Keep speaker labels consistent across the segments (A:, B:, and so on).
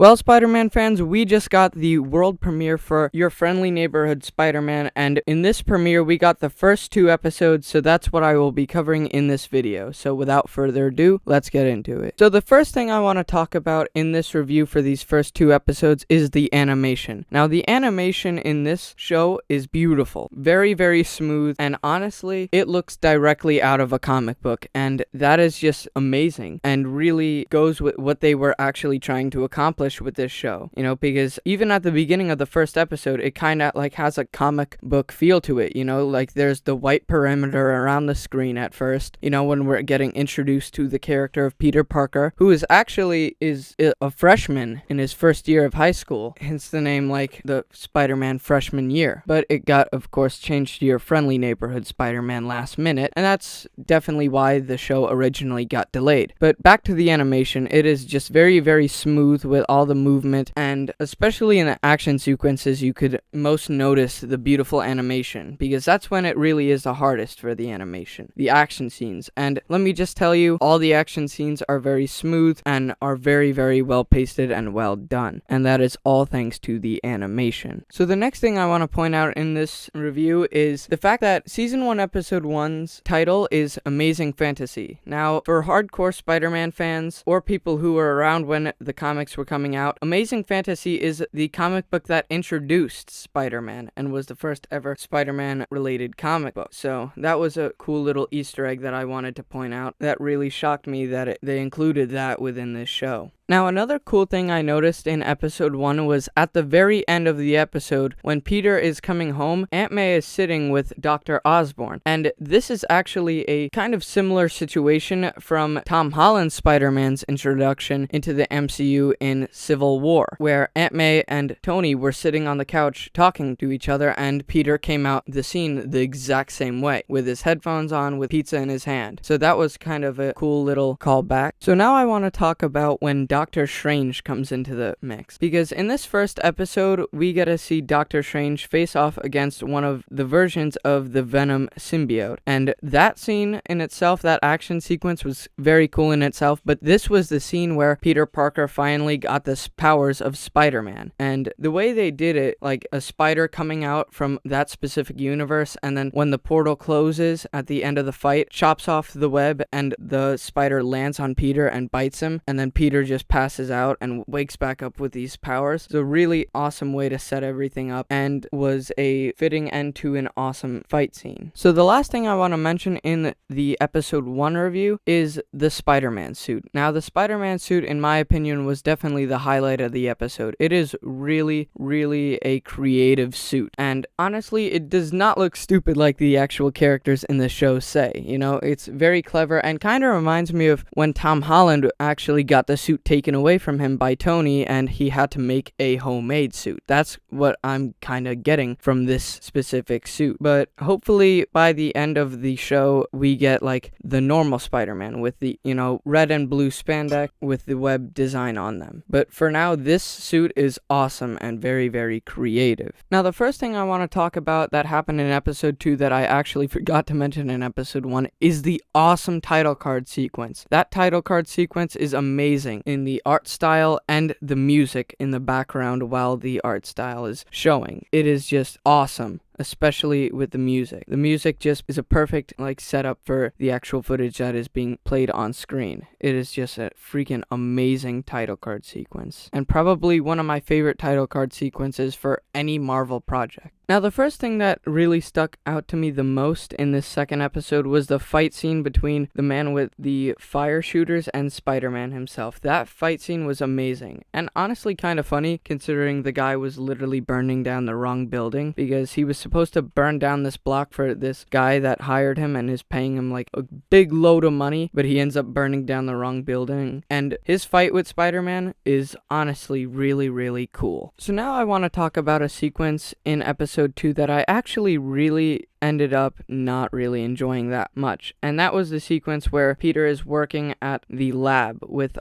A: Well, Spider-Man fans, we just got the world premiere for Your Friendly Neighborhood Spider-Man, and in this premiere we got the first 2 episodes, so that's what I will be covering in this video. So without further ado, let's get into it. So the first thing I want to talk about in this review for these first 2 episodes is the animation. Now, the animation in this show is beautiful, very, very smooth, and honestly, it looks directly out of a comic book, and that is just amazing, and really goes with what they were actually trying to accomplish with this show, because even at the beginning of the first episode, it kind of like has a comic book feel to it, like there's the white perimeter around the screen at first, when we're getting introduced to the character of Peter Parker, who is a freshman in his first year of high school, hence the name like the Spider-Man freshman year. But it got, of course, changed to Your Friendly Neighborhood Spider-Man last minute, and that's definitely why the show originally got delayed. But back to the animation, it is just very, very smooth with all the movement, and especially in the action sequences you could most notice the beautiful animation, because that's when it really is the hardest for the animation, the action scenes. And let me just tell you, all the action scenes are very smooth and are very, very well pasted and well done, and that is all thanks to the animation. So the next thing I want to point out in this review is the fact that season 1 episode 1's title is Amazing Fantasy. Now, for hardcore Spider-Man fans or people who were around when the comics were coming out, Amazing Fantasy is the comic book that introduced Spider-Man and was the first ever Spider-Man related comic book. So that was a cool little Easter egg that I wanted to point out. That really shocked me that they included that within this show. Now, another cool thing I noticed in episode 1 was at the very end of the episode, when Peter is coming home, Aunt May is sitting with Dr. Osborn. And this is actually a kind of similar situation from Tom Holland's Spider-Man's introduction into the MCU in Civil War, where Aunt May and Tony were sitting on the couch talking to each other, and Peter came out the scene the exact same way, with his headphones on, with pizza in his hand. So that was kind of a cool little callback. So now I want to talk about when Doctor Strange comes into the mix, because in this first episode we get to see Doctor Strange face off against one of the versions of the Venom symbiote, and that scene in itself, that action sequence, was very cool in itself. But this was the scene where Peter Parker finally got the powers of Spider-Man, and the way they did it, like a spider coming out from that specific universe, and then when the portal closes at the end of the fight, chops off the web and the spider lands on Peter and bites him, and then Peter just passes out and wakes back up with these powers. It's a really awesome way to set everything up, and was a fitting end to an awesome fight scene. So the last thing I want to mention in the episode 1 review is the Spider-Man suit. Now, the Spider-Man suit, in my opinion, was definitely the highlight of the episode. It is really, really a creative suit, and honestly, it does not look stupid like the actual characters in the show say. It's very clever, and kind of reminds me of when Tom Holland actually got the suit taken away from him by Tony, and he had to make a homemade suit. That's what I'm kind of getting from this specific suit. But hopefully by the end of the show we get like the normal Spider-Man with the red and blue spandex with the web design on them. But for now, this suit is awesome and very, very creative. Now, the first thing I want to talk about that happened in episode 2 that I actually forgot to mention in episode 1 is the awesome title card sequence. That title card sequence is amazing in the art style and the music in the background while the art style is showing. It is just awesome, especially with the music. The music just is a perfect setup for the actual footage that is being played on screen. It is just a freaking amazing title card sequence, and probably one of my favorite title card sequences for any Marvel project. Now, the first thing that really stuck out to me the most in this second episode was the fight scene between the man with the fire shooters and Spider-Man himself. That fight scene was amazing, and honestly kind of funny considering the guy was literally burning down the wrong building, because he was supposed to burn down this block for this guy that hired him and is paying him like a big load of money, but he ends up burning down the wrong building. And his fight with Spider-Man is honestly really, really cool. So now I want to talk about a sequence in episode 2 that I actually really ended up not really enjoying that much. And that was the sequence where Peter is working at the lab with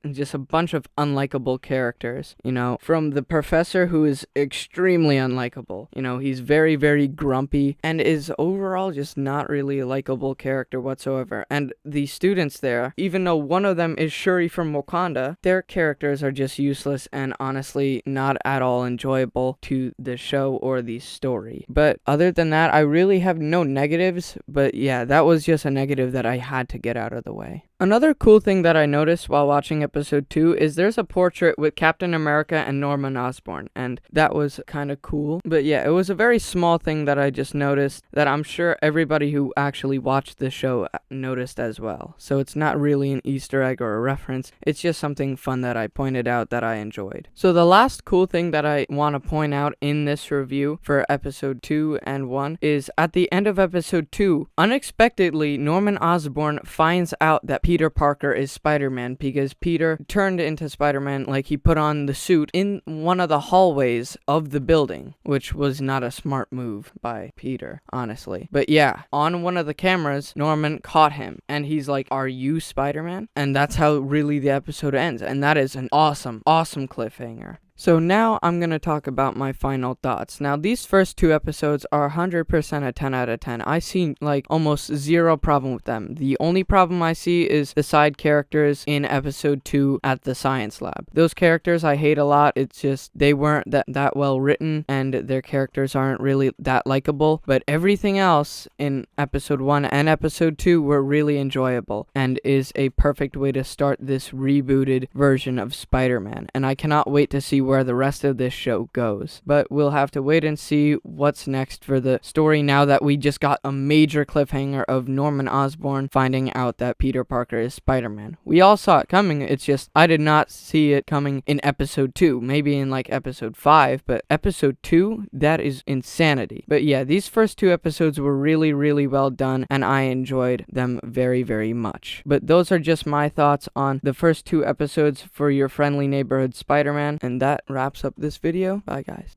A: just a bunch of unlikable characters, from the professor, who is extremely unlikable. He's very, very grumpy and is overall just not really a likable character whatsoever. And the students there, even though one of them is Shuri from Wakanda, their characters are just useless and honestly not at all enjoyable to the show or the story. But other than that, I really have no negatives, but yeah, that was just a negative that I had to get out of the way. Another cool thing that I noticed while watching episode 2 is there's a portrait with Captain America and Norman Osborn, and that was kind of cool. But yeah, it was a very small thing that I just noticed that I'm sure everybody who actually watched the show noticed as well. So it's not really an Easter egg or a reference, it's just something fun that I pointed out that I enjoyed. So the last cool thing that I want to point out in this review for episode 2 and 1 is at the end of episode 2, unexpectedly Norman Osborn finds out that Peter Parker is Spider-Man because Peter turned into Spider-Man, like he put on the suit in one of the hallways of the building, which was not a smart move by Peter, honestly. But yeah, on one of the cameras, Norman caught him and he's like, "Are you Spider-Man?" And that's how really the episode ends, and that is an awesome cliffhanger. So now I'm going to talk about my final thoughts. Now, these first 2 episodes are 100% a 10 out of 10. I see almost zero problem with them. The only problem I see is the side characters in episode 2 at the science lab. Those characters I hate a lot. It's just they weren't that well written and their characters aren't really that likable. But everything else in episode 1 and episode 2 were really enjoyable and is a perfect way to start this rebooted version of Spider-Man. And I cannot wait to see where the rest of this show goes. But we'll have to wait and see what's next for the story now that we just got a major cliffhanger of Norman Osborn finding out that Peter Parker is Spider-Man. We all saw it coming, it's just I did not see it coming in episode 2, maybe in episode 5, but episode 2, that is insanity. But yeah, these first 2 episodes were really, really well done and I enjoyed them very, very much. But those are just my thoughts on the first 2 episodes for your friendly neighborhood Spider-Man, and that wraps up this video. Bye guys.